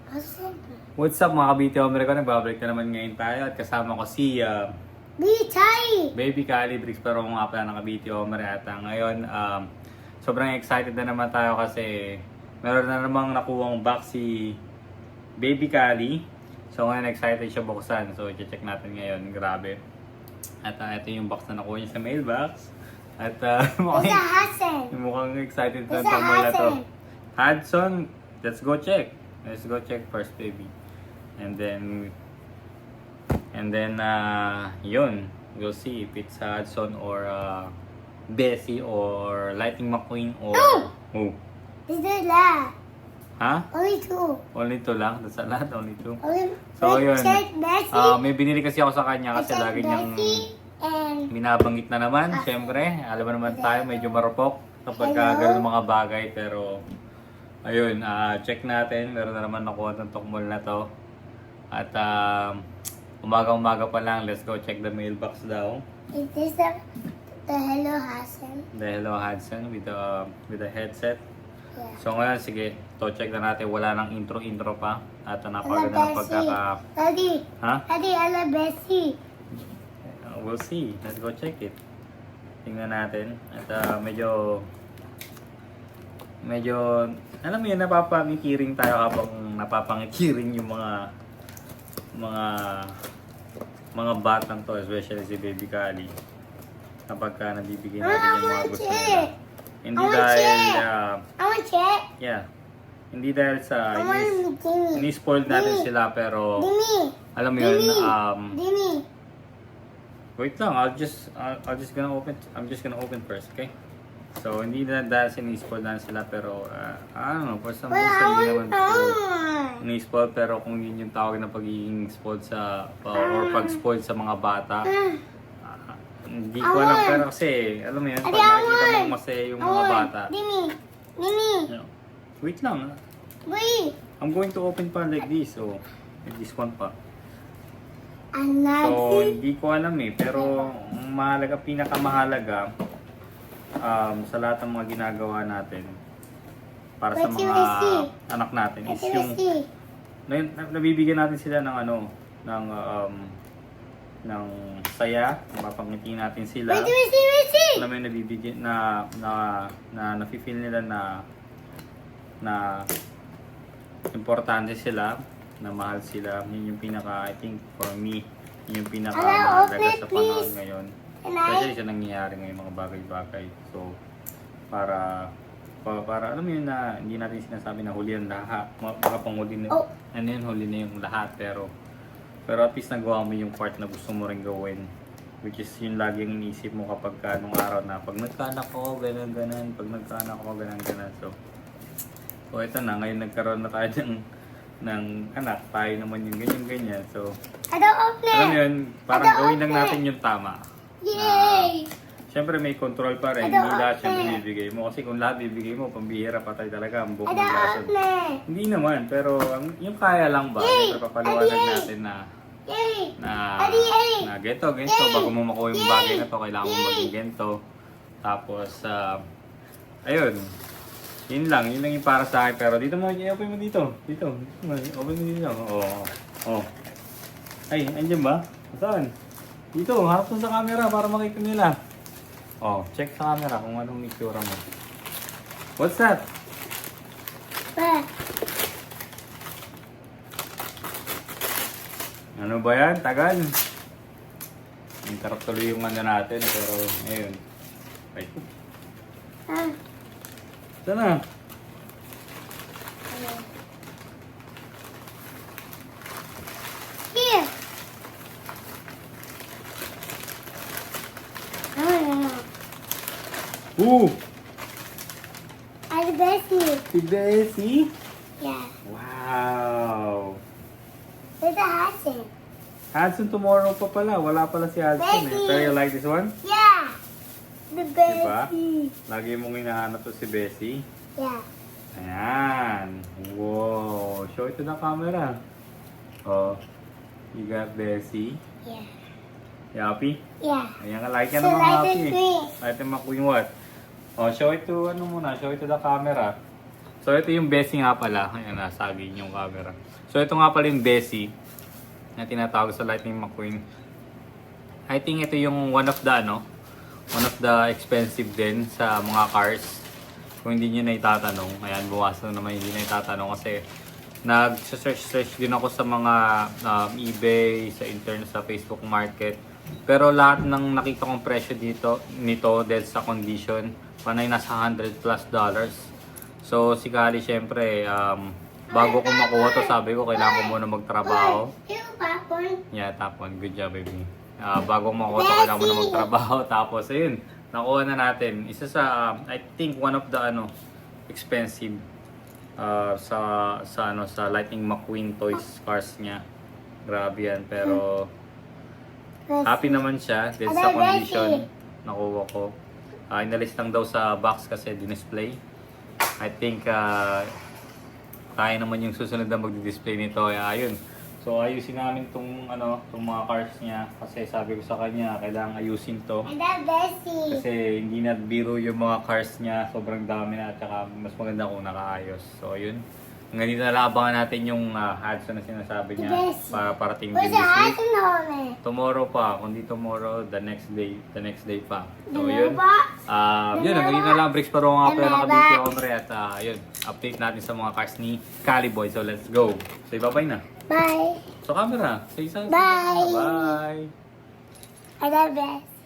What's up mga kabiti Homer ko? Nagbabalik na naman ngayon tayo at kasama ko si Baby Kali Bricks. Pero nga pala ng kabiti Homer at ngayon sobrang excited na naman tayo kasi meron na namang nakuwang box si Baby Kali. So ngayon excited siya buksan. So i-check natin ngayon. Grabe. At ito yung box na nakuha niya sa mailbox. At mukhang excited na ito mula to. Hudson, let's go check. Let's go check first, baby. And then yun. We'll see if it's Hudson or Bessie or Lightning McQueen or... Oh! This is last. Ha? Only two. Only two lang? That's a lot? Only two? So, So, yun. check Bessie. May binili kasi ako sa kanya kasi check lagi niyang Bessie and... binabanggit na naman. Siyempre, alam mo naman tayo, medyo marupok kapag ganun mga bagay. Pero, ayun, check natin. Meron na naman nakuha ng tukmol na to. At umaga-umaga pa lang, let's go check the mailbox daw. Is this the Hello Hassan? The Hello Hudson with the headset. Yeah. So ngayon, sige, to check na natin. Wala nang intro pa. At Hello napaganda ng Bessie. pagkaka... Daddy. Ha? Daddy, hello Bessie. We'll see. Let's go check it. Tingnan natin. At medyo, alam mo yun, napapangikiring tayo habang napapangikiring yung mga batang to, especially si Baby Kali. Kapag nabibigyan natin yung mga gusto nila. Hindi I want dahil, check. I want check. yeah, hindi dahil sa, I want Dimmy. ini-spoil natin sila, pero, Dimmy. alam mo yun, Dimmy. wait lang, I'm just gonna open first, okay? So, hindi na dahil sinispoil na sila, pero, I don't know, for some Well, reason, I hindi want naman sinispoil, pero kung yun yung tawag na pagiging spoiled sa, or pag-spoiled sa mga bata, hindi ko alam, pero kasi, alam mo yun, pag nakikita mo masaya yung mga bata, Dimmy. you know, wait lang, Wait. I'm going to open pa like this, so, like this one pa. I'm not. So, hindi ko alam pero ang mahalaga, pinakamahalaga sa lahat ng mga ginagawa natin para sa What you mga see? anak natin is Let yung me see. nabibigyan natin sila ng ng saya, mapapangiti natin sila. Wait, see. Alam mo yung nabibigyan na nafe-feel nila na importante sila, na mahal sila. Yun yung I think for me, yun yung pinakamahalaga sa panahon ngayon. Especially sa nangyayari ngayon mga bagay-bagay. So, para alam mo yun na hindi natin sinasabi na huli ang lahat. Baka pang huli na, huli na yung lahat. Pero at least nagawa mo yung part na gusto mo rin gawin. Which is yun lagi yung iniisip mo kapag nung araw na pag nagkaanak ko, ganun. Pag nagkaanak ko, ganun. So ito na, ngayon nagkaroon na tayo ng anak. Tayo naman yung ganyan. So, I don't open alam mo it. yun, parang gawin lang natin yung tama. Yay! Siyempre may control pa rin, I don't hindi lahat siya open. binibigay mo. Kasi kung lahat bibigay mo, pambihira patay talaga ang buong I don't lason. open it. Hindi naman, pero yung kaya lang ba, Yay! siyempre papaliwanag Yay! natin na Yay! na ganito, Yay! bago mo makuha yung bagay na to, kailangan mo Yay! maging ganito. Tapos, ayun, yun lang yung para sa akin. Pero dito mo, i-open mo dito. Open mo dito. Oh. Ay, andyan ba? Saan? Dito, harap mo sa camera para makita nila. Oh, check sa camera kung anong itsura mo. What's that? Where? Ano ba yan? Tagal. Interrupt tuloy yung natin, pero ayun. Ay, sana. Here. Ooh! I'm Bessie. Si Bessie? Yeah. Wow! There's a Hassan. Hudson tomorrow pa pala. Wala pala si Hudson Bessie. Pero you like this one? Yeah. The Diba? Bessie. Lagi mong hinahanap to si Bessie. Yeah. Ayan. Wow. Show it to the camera. Oh. You got Bessie. Yeah. You happy? Yeah. Ayan ka. Like ka So naman like happy. the screen. Like the McQueen what? Oh, show it to, show it to the camera. So, So, ito yung Bessie nga pala. Ayan, nasagi yung camera. So, ito nga pala yung Bessie na tinatawag sa Lightning McQueen. I think ito yung one of the expensive din sa mga cars. Kung hindi nyo na itatanong, ayan, buwasan naman hindi na itatanong kasi nag-search din ako sa mga eBay, sa internet, sa Facebook Market. Pero lahat ng nakita kong presyo nito dahil sa condition, panay nasa $100 plus. So, si Kali, syempre, bago ko makuha to, sabi ko, kailangan ko muna magtrabaho. Yung popcorn. Yeah, top one. Good job, baby. Bago makuha to, kailangan mo na magtrabaho. Tapos, ayun, nakuha na natin. Isa sa, I think, one of the, expensive sa Lightning McQueen toys cars niya. Grabe yan. Pero, happy naman siya dahil sa condition nakuha ko. Inalis lang daw sa box kasi dinisplay. I think, kaya naman yung susunod na magdi-display nito. Ayun. So, ayusin namin tong mga cars niya. Kasi sabi ko sa kanya, kailangan ayusin to. And that Bessie. Kasi hindi na biro yung mga cars niya. Sobrang dami na at saka mas maganda kung nakaayos. So, yun. Ngayon na lang abangan natin yung ads na sinasabi niya Yes. para parating Where's din the this Hudson week. on it? Tomorrow pa. Kundi tomorrow, the next day pa. So, The yun. mailbox? Yun, hanggang na lang. Bricks pero nga The pala mailbox? nakabiti ako at yun, update natin sa mga cars ni Caliboy. So, let's go. Say bye-bye na. Bye. So, camera. Say something. Bye. Bye. I love this.